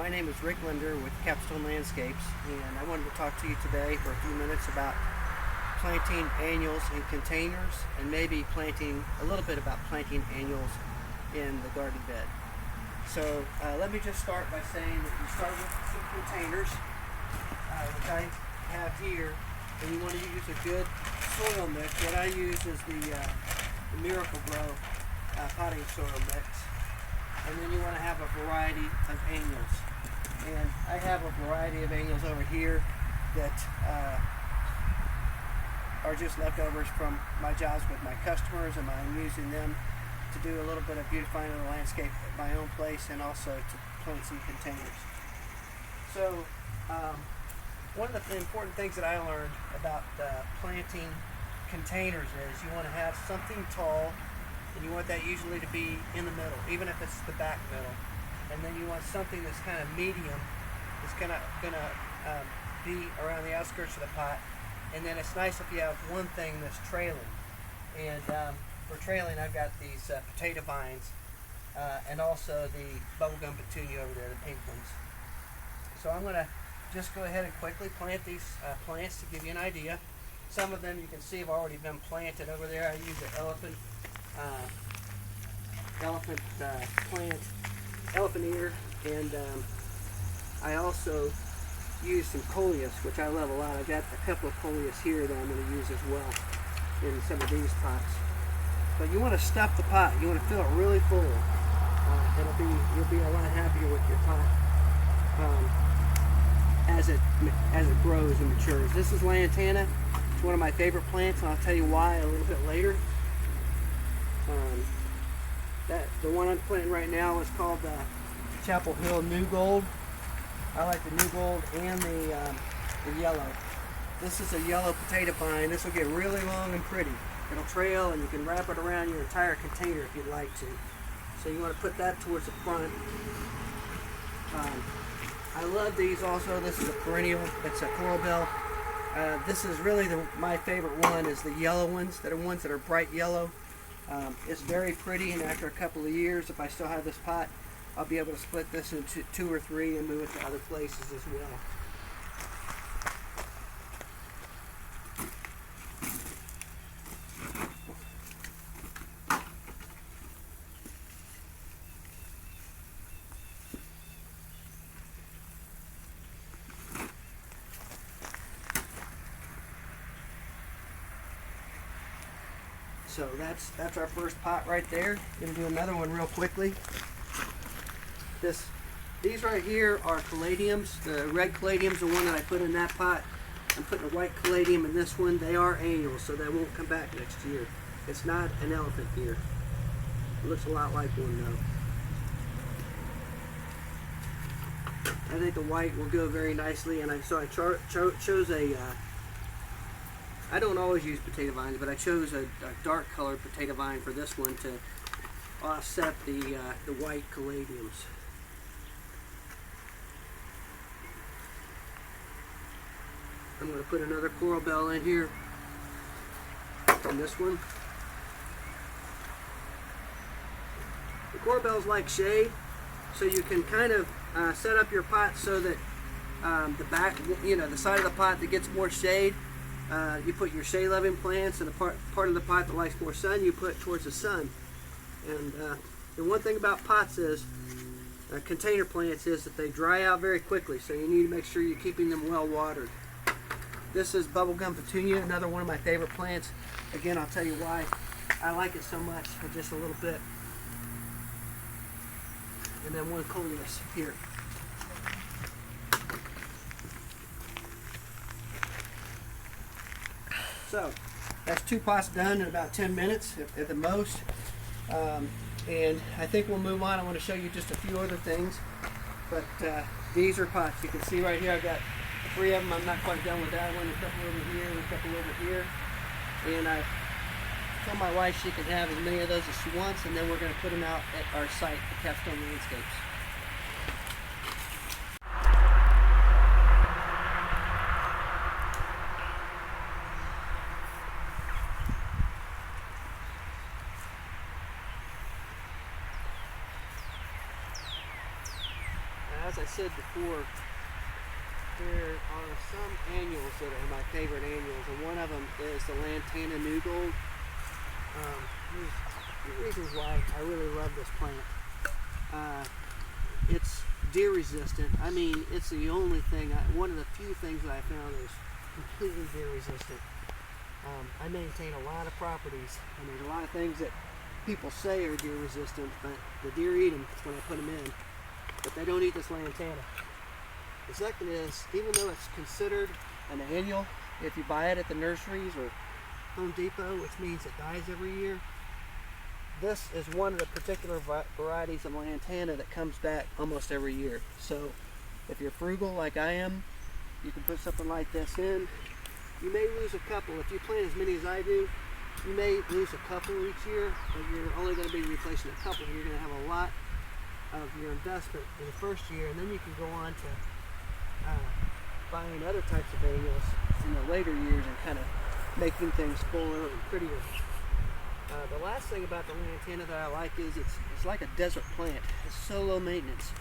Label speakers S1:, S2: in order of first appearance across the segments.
S1: My name is Rick Linder with Capstone Landscapes, and I wanted to talk to you today for a few minutes about planting annuals in containers, and maybe planting a little bit about planting annuals in the garden bed. So let me just start by saying that you start with some containers, which I have here, and you want to use a good soil mix. What I use is the Miracle Grow potting soil mix. And then you want to have a variety of annuals. And I have a variety of annuals over here that are just leftovers from my jobs with my customers, and I'm using them to do a little bit of beautifying of the landscape at my own place, and also to plant some containers. So one of the important things that I learned about planting containers is you want to have something tall, and you want that usually to be in the middle, even if it's the back middle. And then you want something that's kind of medium, that's gonna be around the outskirts of the pot. And then it's nice if you have one thing that's trailing. And for trailing, I've got these potato vines, and also the bubblegum petunia over there, the pink ones. So I'm gonna just go ahead and quickly plant these plants to give you an idea. Some of them you can see have already been planted over there. I use an elephant ear, and I also use some coleus, which I love a lot. I've got a couple of coleus here that I'm going to use as well in some of these pots. But you want to stuff the pot. You want to fill it really full. You'll be a lot happier with your pot as it grows and matures. This is lantana. It's one of my favorite plants, and I'll tell you why a little bit later. The one I'm planting right now is called Chapel Hill New Gold. I like the New Gold and the yellow. This is a yellow potato vine. This will get really long and pretty. It'll trail, and you can wrap it around your entire container if you'd like to. So you want to put that towards the front. I love these also. This is a perennial. It's a coral bell. This is really my favorite one is the yellow ones. That are bright yellow. It's very pretty, and after a couple of years, if I still have this pot, I'll be able to split this into 2 or 3 and move it to other places as well. So that's our first pot right there. Gonna do another one real quickly. These right here are caladiums. The red caladium's the one that I put in that pot. I'm putting a white caladium in this one. They are annuals, so they won't come back next year. It's not an elephant ear. It looks a lot like one though. I think the white will go very nicely, and so I chose a. I don't always use potato vines, but I chose a dark colored potato vine for this one to offset the white caladiums. I'm going to put another coral bell in here, in this one. The coral bells like shade, so you can kind of set up your pot so that the back, the side of the pot that gets more shade, you put your shade loving plants, and the part of the pot that likes more sun, you put towards the sun. And the one thing about pots is, container plants, is that they dry out very quickly, so you need to make sure you're keeping them well watered. This is bubblegum petunia, another one of my favorite plants. Again, I'll tell you why I like it so much in just a little bit. And then one coleus here. So that's 2 pots done in about 10 minutes at the most. And I think we'll move on. I want to show you just a few other things. But these are pots. You can see right here I've got 3 of them. I'm not quite done with that one. A couple over here and a couple over here. And I told my wife she can have as many of those as she wants, and then we're going to put them out at our site, the Capstone Landscapes. as I said before, there are some annuals that are my favorite annuals, and one of them is the Lantana New Gold. There's two reasons why I really love this plant. It's deer resistant. I mean, it's the only thing, one of the few things that I found is completely deer resistant. I maintain a lot of properties, and there's a lot of things that people say are deer resistant, but the deer eat them when I put them in, but they don't eat this Lantana. The second is, even though it's considered an annual, if you buy it at the nurseries or Home Depot, which means it dies every year, this is one of the particular varieties of Lantana that comes back almost every year. So if you're frugal like I am, you can put something like this in. You may lose a couple. If you plant as many as I do, you may lose a couple each year, but you're only going to be replacing a couple, and you're going to have a lot of your investment in the first year, and then you can go on to buying other types of annuals in the later years and kind of making things fuller and prettier. The last thing about the Lantana that I like is it's like a desert plant. It's so low maintenance.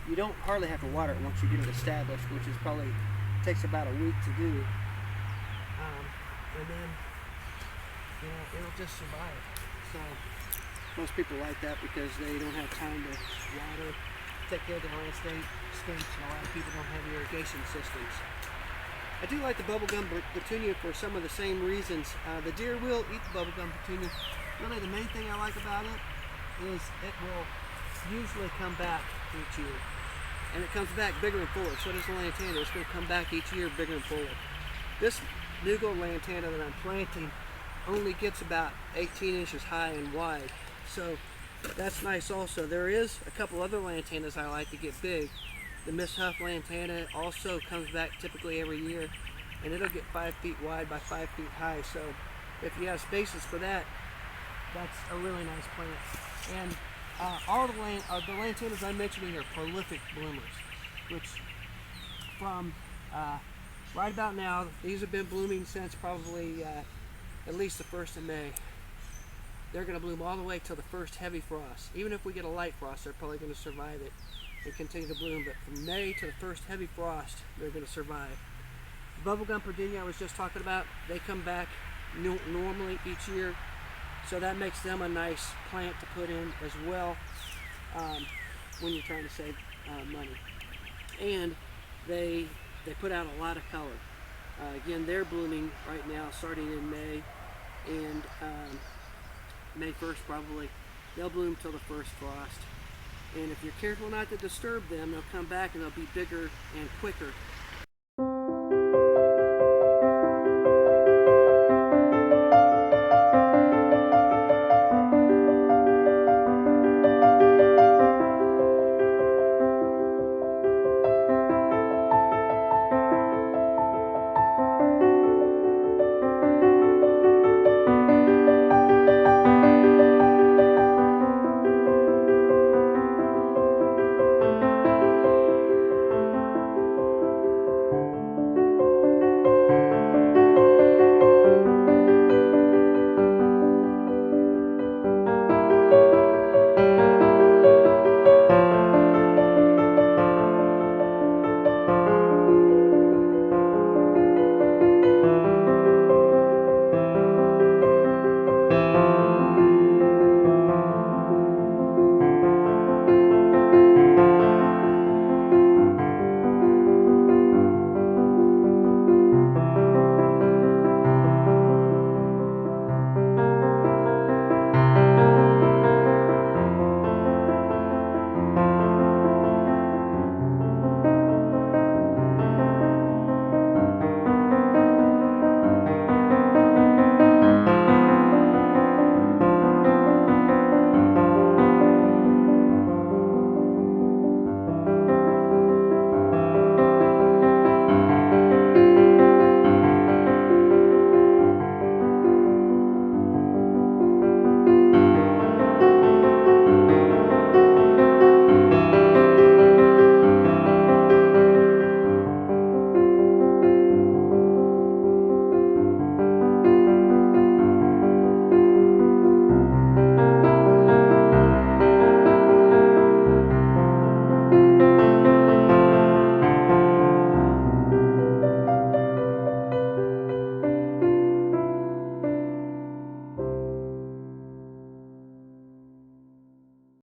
S1: You don't hardly have to water it once you get it established, which is probably takes about a week to do. And then it'll just survive. So most people like that because they don't have time to water, take care of the landscapes, and a lot of people don't have irrigation systems. I do like the bubblegum petunia for some of the same reasons. The deer will eat the bubblegum petunia. Really the main thing I like about it is it will usually come back each year. And it comes back bigger and fuller. So does the Lantana. It's going to come back each year bigger and fuller. This New Gold Lantana that I'm planting only gets about 18 inches high and wide. So that's nice also. There is a couple other Lantanas I like to get big. The Miss Huff Lantana also comes back typically every year, and it'll get 5 feet wide by 5 feet high. So if you have spaces for that, that's a really nice plant. And all the Lantanas I'm mentioning are prolific bloomers, which from right about now, these have been blooming since probably at least the 1st of May. They're going to bloom all the way till the first heavy frost. Even if we get a light frost, they're probably going to survive it and continue to bloom. But from May to the first heavy frost, they're going to survive. Bubblegum petunia I was just talking about, they come back normally each year. So that makes them a nice plant to put in as well when you're trying to save money. And they put out a lot of color. Again, they're blooming right now starting in May, and May 1st probably. They'll bloom till the first frost. And if you're careful not to disturb them, they'll come back and they'll be bigger and quicker